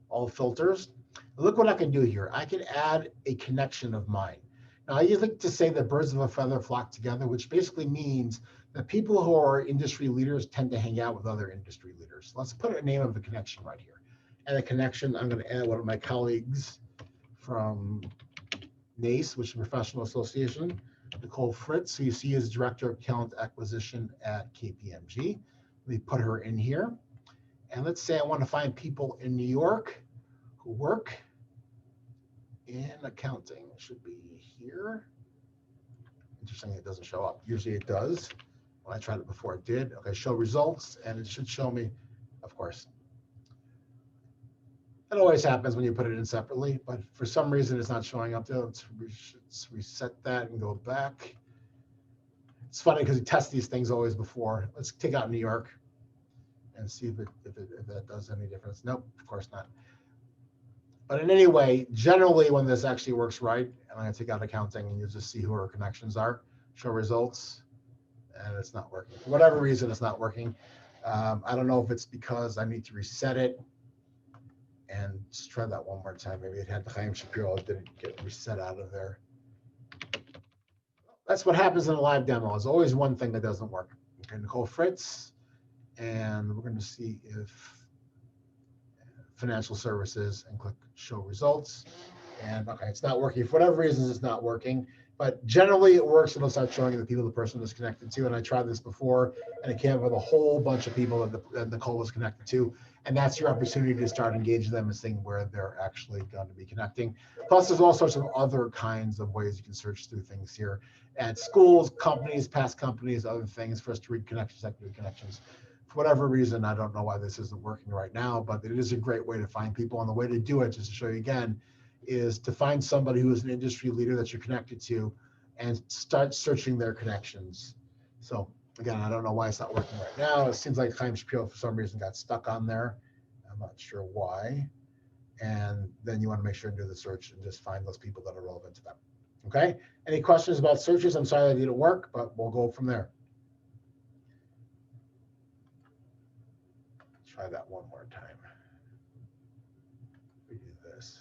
all filters. Look what I can do here. I can add a connection of mine. Now, I usually like to say that birds of a feather flock together, which basically means that people who are industry leaders tend to hang out with other industry leaders. Let's put a name of the connection right here. And the connection, I'm going to add one of my colleagues from NACE, which is Professional Association, Nicole Fritz, who you see is Director of Talent Acquisition at KPMG. Let me put her in here. And let's say I want to find people in New York who work in accounting. It should be here. Interesting, it doesn't show up. Usually it does. When I tried it before, it did. Okay, show results, and it should show me, of course. It always happens when you put it in separately, but for some reason it's not showing up there. Let's reset that and go back. It's funny because we test these things always before. Let's take out New York and see if that does any difference. Nope, of course not. But in any way, generally when this actually works right, and I'm going to take out accounting and you'll just see who our connections are, show results, and it's not working. For whatever reason, it's not working. I don't know if it's because I need to reset it. And just try that one more time. Maybe it had the Haim Shapiro, it didn't get reset out of there. That's what happens in a live demo. There's always one thing that doesn't work. Okay, Nicole Fritz, and we're going to see if financial services, and click show results. And okay, it's not working. For whatever reasons, it's not working. If But generally it works. It'll start showing the people the person is connected to. And I tried this before, and it came up with a whole bunch of people that Nicole was connected to. And that's your opportunity to start engaging them and seeing where they're actually going to be connecting. Plus, there's all sorts of other kinds of ways you can search through things here at schools, companies, past companies, other things for us to read connections, secondary connections. For whatever reason, I don't know why this isn't working right now, but it is a great way to find people. And the way to do it, just to show you again, is to find somebody who is an industry leader that you're connected to and start searching their connections. So again, I don't know why it's not working right now. It seems like Haim Shapiro for some reason got stuck on there. I'm not sure why. And then you want to make sure and do the search and just find those people that are relevant to them. Okay. Any questions about searches? I'm sorry that didn't work, but we'll go from there. Try that one more time. We do this.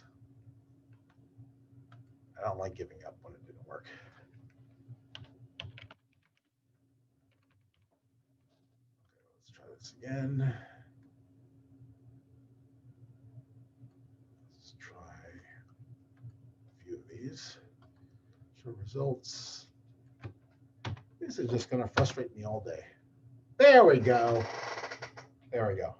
I don't like giving up when it didn't work. Okay, let's try this again. Let's try a few of these. Show results. This is just going to frustrate me all day. There we go. There we go.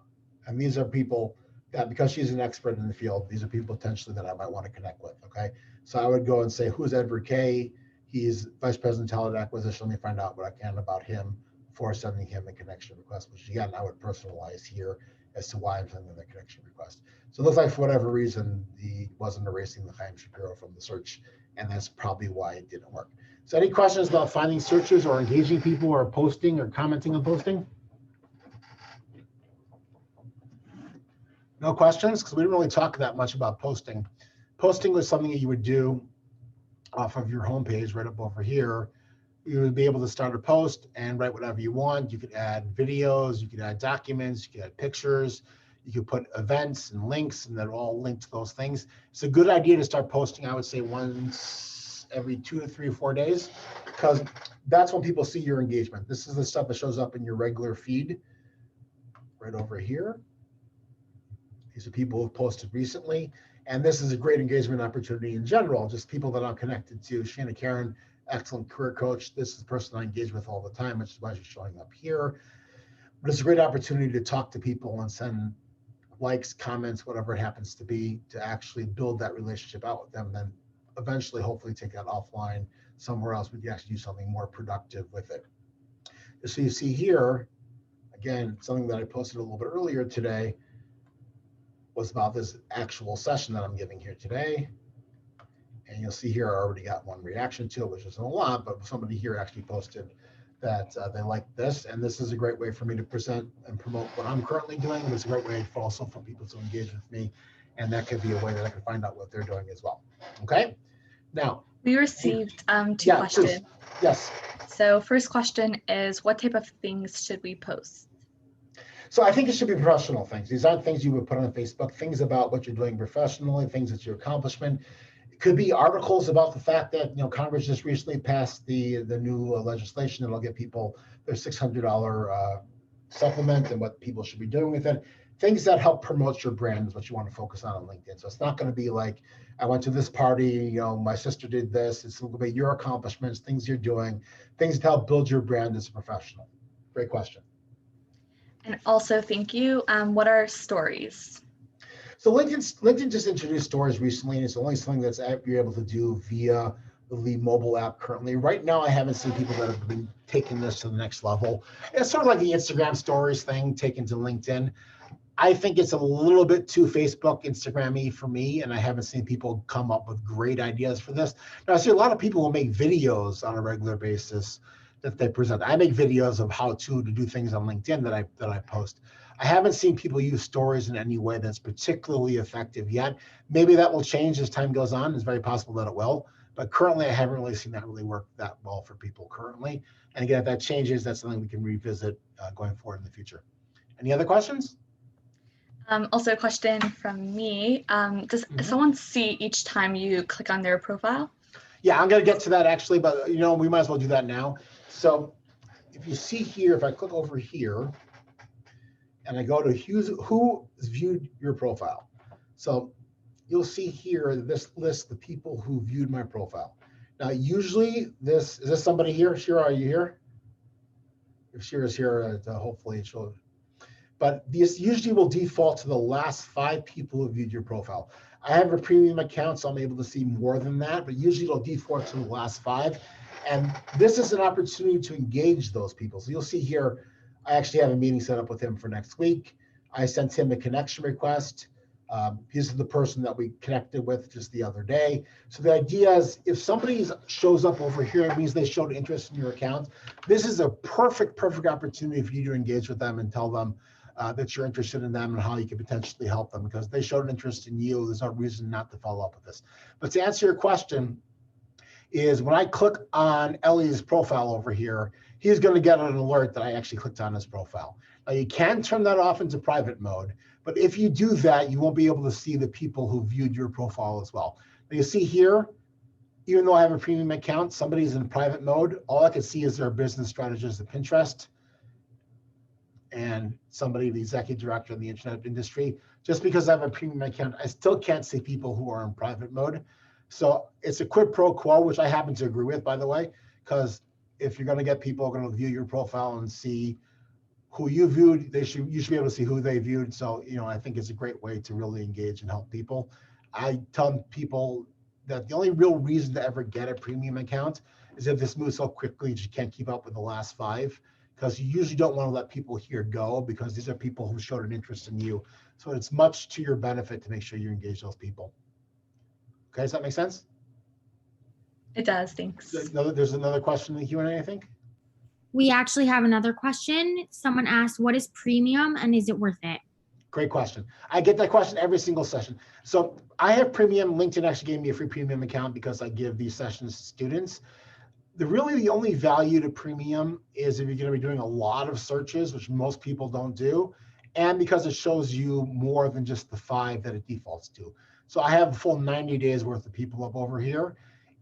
And these are people that, because she's an expert in the field, these are people potentially that I might want to connect with. Okay. So I would go and say, who's Edward Kay? He's Vice President of Talent Acquisition. Let me find out what I can about him before sending him a connection request, which again, I would personalize here as to why I'm sending the connection request. So it looks like for whatever reason, he wasn't erasing the Haim Shapiro from the search, and that's probably why it didn't work. So any questions about finding searches or engaging people or posting or commenting on posting? No questions? Because we didn't really talk that much about posting. Posting was something that you would do off of your homepage right up over here. You would be able to start a post and write whatever you want. You could add videos, you could add documents, you could add pictures, you could put events and links, and they're all linked to those things. It's a good idea to start posting, I would say, once every 2 to 3 or 4 days, because that's when people see your engagement. This is the stuff that shows up in your regular feed right over here. These are people who've posted recently, and this is a great engagement opportunity in general, just people that I'm connected to. Shanna Karen, excellent career coach. This is the person I engage with all the time, which is why she's showing up here. But it's a great opportunity to talk to people and send likes, comments, whatever it happens to be, to actually build that relationship out with them, and then eventually, hopefully, take that offline somewhere else. We can actually do something more productive with it. So you see here, again, something that I posted a little bit earlier today was about this actual session that I'm giving here today. And you'll see here, I already got one reaction to it, which isn't a lot, but somebody here actually posted that they like this. And this is a great way for me to present and promote what I'm currently doing. It's a great way for also for people to engage with me. And that could be a way that I can find out what they're doing as well. Okay. Now, we received two questions. Please. Yes. So first question is, what type of things should we post? So I think it should be professional things. These aren't things you would put on Facebook, things about what you're doing professionally, things that's your accomplishment. It could be articles about the fact that, Congress just recently passed the new legislation that'll get people their $600 supplement and what people should be doing with it. Things that help promote your brand is what you want to focus on LinkedIn. So it's not going to be like, I went to this party, my sister did this. It's going to be your accomplishments, things you're doing, things that help build your brand as a professional. Great question. And also, thank you. What are stories? So LinkedIn just introduced stories recently, and it's only something that's you're able to do via the mobile app currently. Right now, I haven't seen people that have been taking this to the next level. It's sort of like the Instagram stories thing taken to LinkedIn. I think it's a little bit too Facebook, Instagram-y for me, and I haven't seen people come up with great ideas for this. Now, I see a lot of people who make videos on a regular basis that they present. I make videos of how to do things on LinkedIn that I post. I haven't seen people use stories in any way that's particularly effective yet. Maybe that will change as time goes on. It's very possible that it will. But currently, I haven't really seen that really work that well for people currently. And again, if that changes, that's something we can revisit going forward in the future. Any other questions? Also a question from me. Does someone see each time you click on their profile? Yeah, I'm going to get to that actually, but we might as well do that now. So if you see here, if I click over here and I go to who viewed your profile. So you'll see here this lists the people who viewed my profile. Now, usually is this somebody here? Shira, are you here? If Shira's here, hopefully she'll, but this usually will default to the last 5 people who viewed your profile. I have a premium account, so I'm able to see more than that, but usually it'll default to the last 5. And this is an opportunity to engage those people. So you'll see here, I actually have a meeting set up with him for next week. I sent him a connection request. This is the person that we connected with just the other day. So the idea is if somebody shows up over here, it means they showed interest in your account. This is a perfect opportunity for you to engage with them and tell them that you're interested in them and how you can potentially help them, because they showed an interest in you. There's no reason not to follow up with this. But to answer your question is when I click on Ellie's profile over here, he's going to get an alert that I actually clicked on his profile. Now you can turn that off into private mode, but if you do that, you won't be able to see the people who viewed your profile as well. Now you see here, even though I have a premium account, somebody's in private mode. All I can see is their business strategist at Pinterest and somebody, the executive director in the internet industry. Just because I have a premium account, I still can't see people who are in private mode. So it's a quid pro quo, which I happen to agree with, by the way, because if you're going to get people going to view your profile and see who you viewed, you should be able to see who they viewed. So, I think it's a great way to really engage and help people. I tell people that the only real reason to ever get a premium account is if this moves so quickly that you can't keep up with the last 5, because you usually don't want to let people here go, because these are people who showed an interest in you. So it's much to your benefit to make sure you engage those people. Okay, does that make sense? It does, thanks. There's another question in the Q&A, I think. We actually have another question. Someone asked, what is premium and is it worth it? Great question. I get that question every single session. So I have premium. LinkedIn actually gave me a free premium account because I give these sessions to students. The only value to premium is if you're going to be doing a lot of searches, which most people don't do, and because it shows you more than just the 5 that it defaults to. So I have a full 90 days worth of people up over here.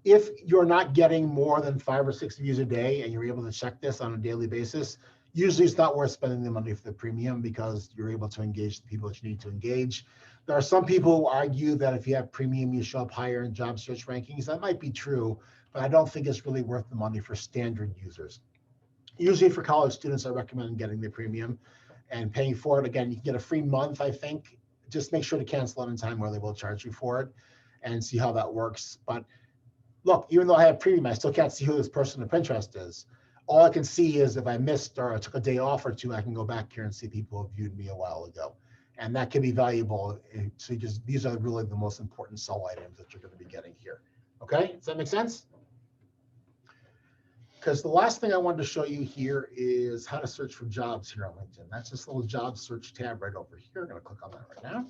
If you're not getting more than 5 or 6 views a day and you're able to check this on a daily basis, usually it's not worth spending the money for the premium, because you're able to engage the people that you need to engage. There are some people who argue that if you have premium, you show up higher in job search rankings. That might be true, but I don't think it's really worth the money for standard users. Usually for college students, I recommend getting the premium and paying for it. Again, you can get a free month, I think. Just make sure to cancel it in time where they will charge you for it, and see how that works. But look, even though I have premium, I still can't see who this person on Pinterest is. All I can see is if I missed or I took a day off or 2, I can go back here and see people who viewed me a while ago. And that can be valuable. So these are really the most important sell items that you're going to be getting here. Okay, does that make sense? Because the last thing I wanted to show you here is how to search for jobs here on LinkedIn. That's this little job search tab right over here. I'm going to click on that right now.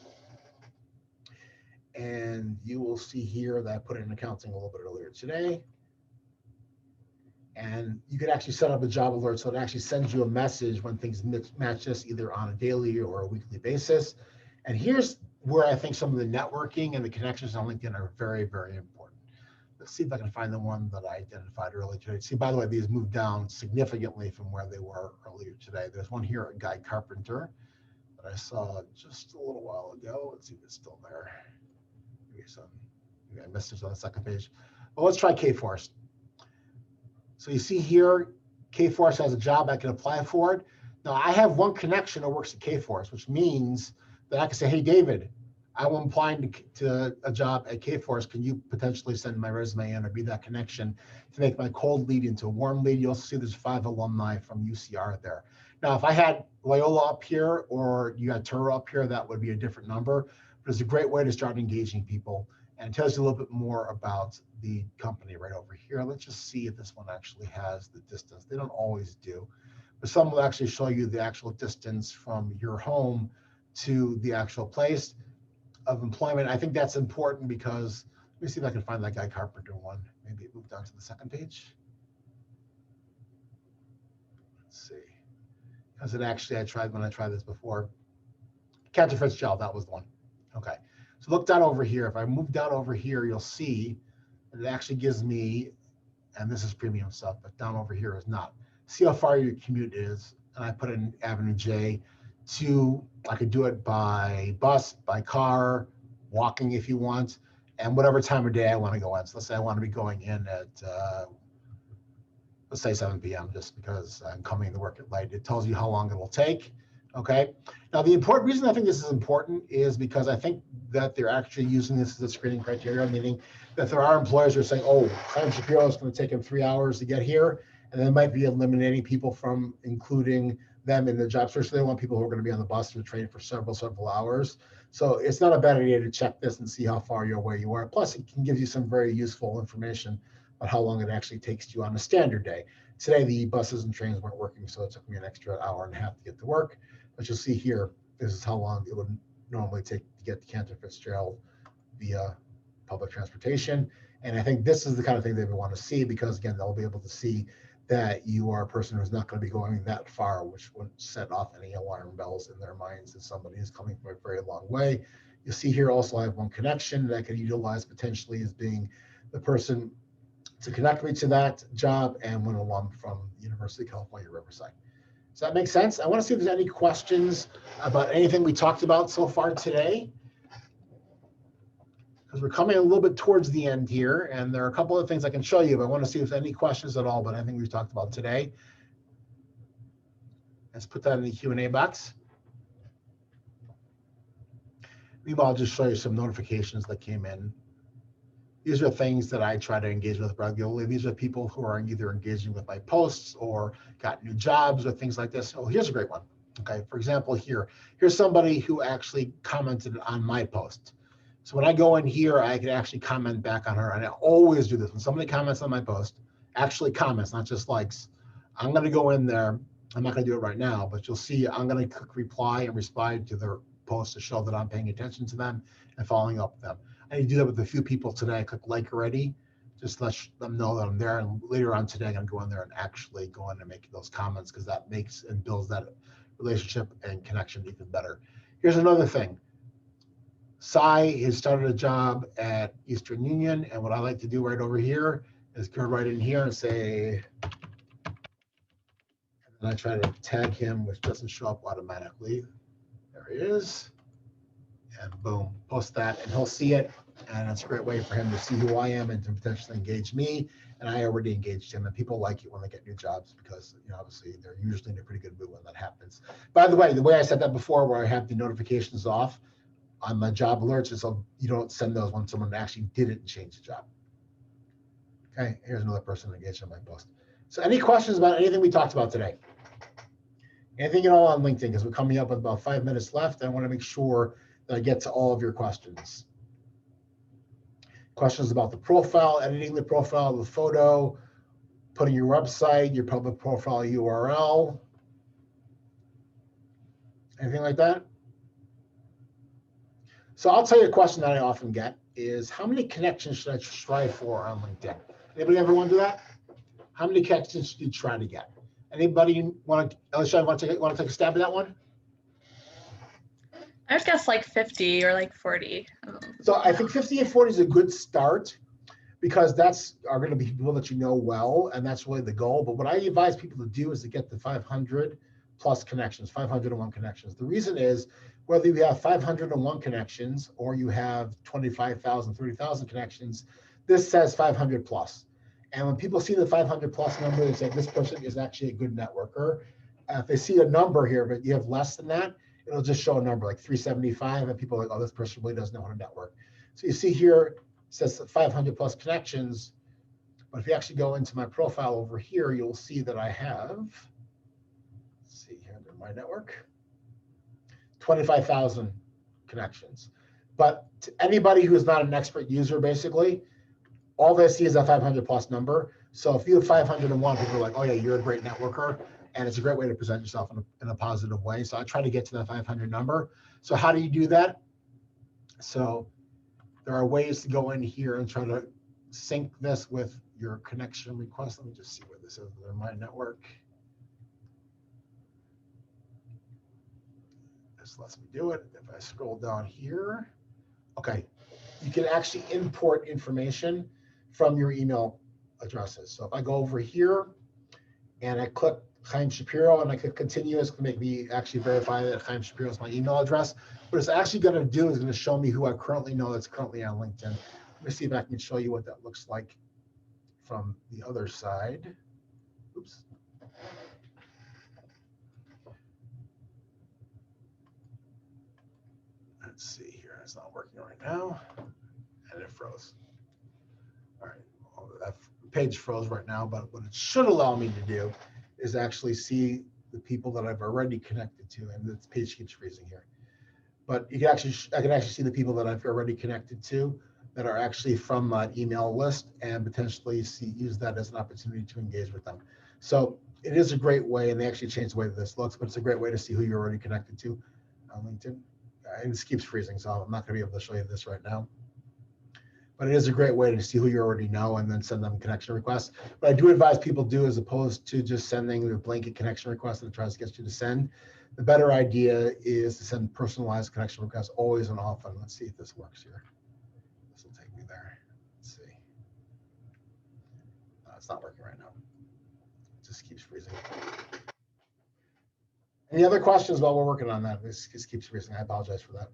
And you will see here that I put in accounting a little bit earlier today. And you could actually set up a job alert, so it actually sends you a message when things match this, either on a daily or a weekly basis. And here's where I think some of the networking and the connections on LinkedIn are very, very important. Let's see if I can find the one that I identified earlier today. See, by the way, these moved down significantly from where they were earlier today. There's one here at Guy Carpenter that I saw just a little while ago. Let's see if it's still there. Maybe I missed it on the second page. Well, let's try Kforce. So you see here, Kforce has a job. I can apply for it. Now I have one connection that works at Kforce, which means that I can say, hey, David, I'm applying to a job at Kforce. Can you potentially send my resume in or be that connection to make my cold lead into a warm lead? You'll see there's 5 alumni from UCR there. Now, if I had Loyola up here or you had Turo up here, that would be a different number. But it's a great way to start engaging people, and it tells you a little bit more about the company right over here. Let's just see if this one actually has the distance. They don't always do, but some will actually show you the actual distance from your home to the actual place of employment. I think that's important because, let me see if I can find that Guy Carpenter one. Maybe it moved down to the second page. Let's see, because it actually, when I tried this before. Cantor Fitzgerald, that was the one. Okay, so look down over here. If I move down over here, you'll see that it actually gives me, and this is premium stuff, but down over here is not. See how far your commute is, and I put in Avenue J I could do it by bus, by car, walking if you want, and whatever time of day I want to go in. So let's say I want to be going in at, let's say 7 p.m. just because I'm coming to work at light. It tells you how long it will take. Okay. Now, the important reason I think this is important is because I think that they're actually using this as a screening criteria, meaning that there are employers who are saying, oh, Haim Shapiro is going to take him 3 hours to get here. And they might be eliminating people from including them in the job search. So they want people who are going to be on the bus or train for several hours. So it's not a bad idea to check this and see how far you're away you are. Plus, it can give you some very useful information about how long it actually takes you on a standard day. Today, the buses and trains weren't working, so it took me an extra hour and a half to get to work. But you'll see here, this is how long it would normally take to get to Cantor Fitzgerald via public transportation. And I think this is the kind of thing they would want to see because, again, they'll be able to see that you are a person who's not going to be going that far, which would set off any alarm bells in their minds that somebody is coming from a very long way. You'll see here also I have one connection that I can utilize potentially as being the person to connect me to that job and one alum from the University of California, Riverside. Does that make sense? I want to see if there's any questions about anything we talked about so far today, because we're coming a little bit towards the end here, and there are a couple of things I can show you, but I want to see if there's any questions at all, but I think we've talked about today. Let's put that in the Q&A box. Meanwhile, I'll just show you some notifications that came in. These are things that I try to engage with regularly. These are people who are either engaging with my posts or got new jobs or things like this. Oh, here's a great one. Okay, for example, here's somebody who actually commented on my post. So when I go in here, I can actually comment back on her. And I always do this. When somebody comments on my post, actually comments, not just likes, I'm going to go in there. I'm not going to do it right now, but you'll see I'm going to click reply and respond to their post to show that I'm paying attention to them and following up with them. I need to do that with a few people today. I click like already, just let them know that I'm there. And later on today, I'm going to go in there and actually go in and make those comments because that makes and builds that relationship and connection even better. Here's another thing. Sai has started a job at Eastern Union, and what I like to do right over here is go right in here and say, and I try to tag him, which doesn't show up automatically. There he is. And boom, post that, and he'll see it. And it's a great way for him to see who I am and to potentially engage me. And I already engaged him, and people like it when they get new jobs because, you know, obviously they're usually in a pretty good mood when that happens. By the way I said that before, where I have the notifications off on my job alerts, is so you don't send those when someone actually didn't change the job. Okay, here's another person engaged on my post. So any questions about anything we talked about today? Anything at all on LinkedIn? Because we're coming up with about 5 minutes left. I want to make sure that I get to all of your questions. Questions about the profile, editing the profile, the photo, putting your website, your public profile URL. Anything like that? So I'll tell you a question that I often get is, how many connections should I strive for on LinkedIn? Anybody ever want to do that? How many connections should you try to get? Anybody want to, Alicia, want to take a stab at that one? I would guess like 50 or like 40. So I think 50 and 40 is a good start because are going to be people that you know well, and that's really the goal. But what I advise people to do is to get to 500 plus connections, 501 connections. The reason is, whether you have 501 connections or you have 25,000, 30,000 connections, this says 500 plus. And when people see the 500 plus number, they say this person is actually a good networker. If they see a number here, but you have less than that, it'll just show a number like 375, and people are like, oh, this person really doesn't know how to network. So you see here, it says 500 plus connections. But if you actually go into my profile over here, you'll see that I have, let's see here under my network, 25,000 connections. But to anybody who is not an expert user, basically, all they see is that 500 plus number. So if you have 501, people are like, oh yeah, you're a great networker. And it's a great way to present yourself in a positive way. So I try to get to that 500 number. So how do you do that? So there are ways to go in here and try to sync this with your connection request. Let me just see what this is in my network. This lets me do it. If I scroll down here, okay, you can actually import information from your email addresses. So if I go over here and I click Haim Shapiro and I click continue, it's going to make me actually verify that Haim Shapiro is my email address. What it's actually going to do is going to show me who I currently know that's currently on LinkedIn. Let me see if I can show you what that looks like from the other side. Oops. Let's see here. It's not working right now. And it froze. All right. Well, that page froze right now, but what it should allow me to do is actually see the people that I've already connected to. And this page keeps freezing here. But you can actually, I can actually see the people that I've already connected to that are actually from my email list and potentially use that as an opportunity to engage with them. So it is a great way, and they actually changed the way that this looks, but it's a great way to see who you're already connected to on LinkedIn. And this keeps freezing, so I'm not going to be able to show you this right now. But it is a great way to see who you already know and then send them connection requests. But I do advise people do, as opposed to just sending a blanket connection request that it tries to get you to send. The better idea is to send personalized connection requests always and often. Let's see if this works here. This will take me there. Let's see. It's not working right now. It just keeps freezing. Any other questions while we're working on that? This just keeps freezing. I apologize for that.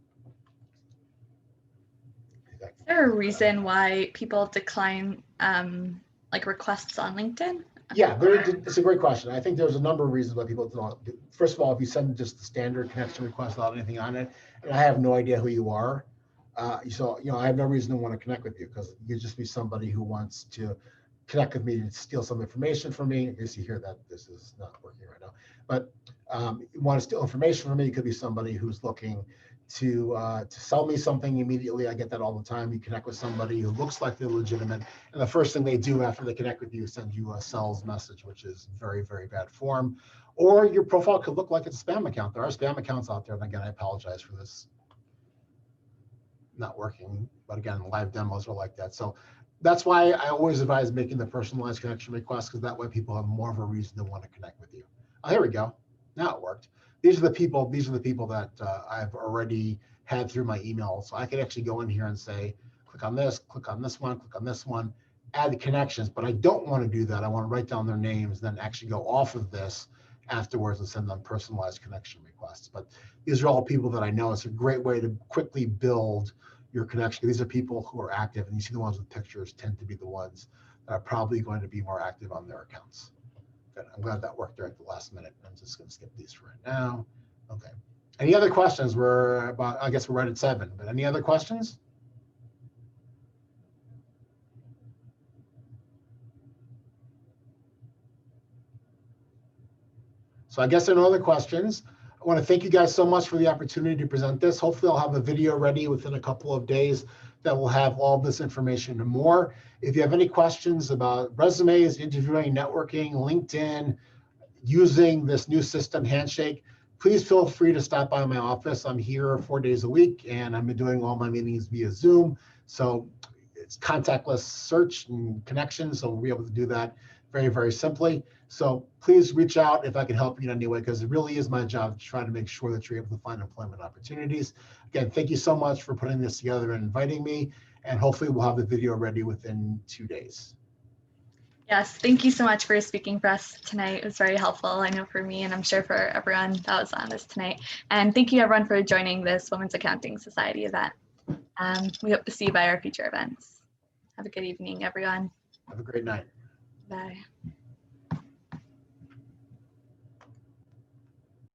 Is there a reason why people decline like requests on LinkedIn? Yeah, it's a great question. I think there's a number of reasons why people don't. First of all, if you send just the standard connection request without anything on it, and I have no idea who you are, so I have no reason to want to connect with you, because you just be somebody who wants to connect with me to steal some information from me. I guess you hear that this is not working right now, but you want to steal information from me. You could be somebody who's looking to sell me something immediately. I get that all the time. You connect with somebody who looks like they're legitimate, and the first thing they do after they connect with you is send you a sales message, which is very, very bad form. Or your profile could look like it's a spam account. There are spam accounts out there, and again, I apologize for this not working, but again, live demos are like that. So that's why I always advise making the personalized connection request, because that way people have more of a reason to want to connect with you. Oh, here we go. Now it worked. These are the people that I've already had through my email. So I could actually go in here and say, click on this one, click on this one, add the connections, but I don't want to do that. I want to write down their names, then actually go off of this afterwards and send them personalized connection requests. But these are all people that I know. It's a great way to quickly build your connection. These are people who are active, and you see the ones with pictures tend to be the ones that are probably going to be more active on their accounts. Good. I'm glad that worked there at the last minute. I'm just going to skip these for right now. Okay. Any other questions? I guess we're right at 7, but any other questions? So I guess there are no other questions. I want to thank you guys so much for the opportunity to present this. Hopefully I'll have a video ready within a couple of days that will have all this information and more. If you have any questions about resumes, interviewing, networking, LinkedIn, using this new system, Handshake, please feel free to stop by my office. I'm here 4 days a week, and I've been doing all my meetings via Zoom. So it's contactless search and connection, so we'll be able to do that very, very simply. So please reach out if I can help you in any way, because it really is my job to try to make sure that you're able to find employment opportunities. Again, thank you so much for putting this together and inviting me, and hopefully we'll have the video ready within 2 days. Yes, thank you so much for speaking for us tonight. It was very helpful, I know, for me, and I'm sure for everyone that was on this tonight. And thank you everyone for joining this Women's Accounting Society event. We hope to see you by our future events. Have a good evening, everyone. Have a great night. Bye.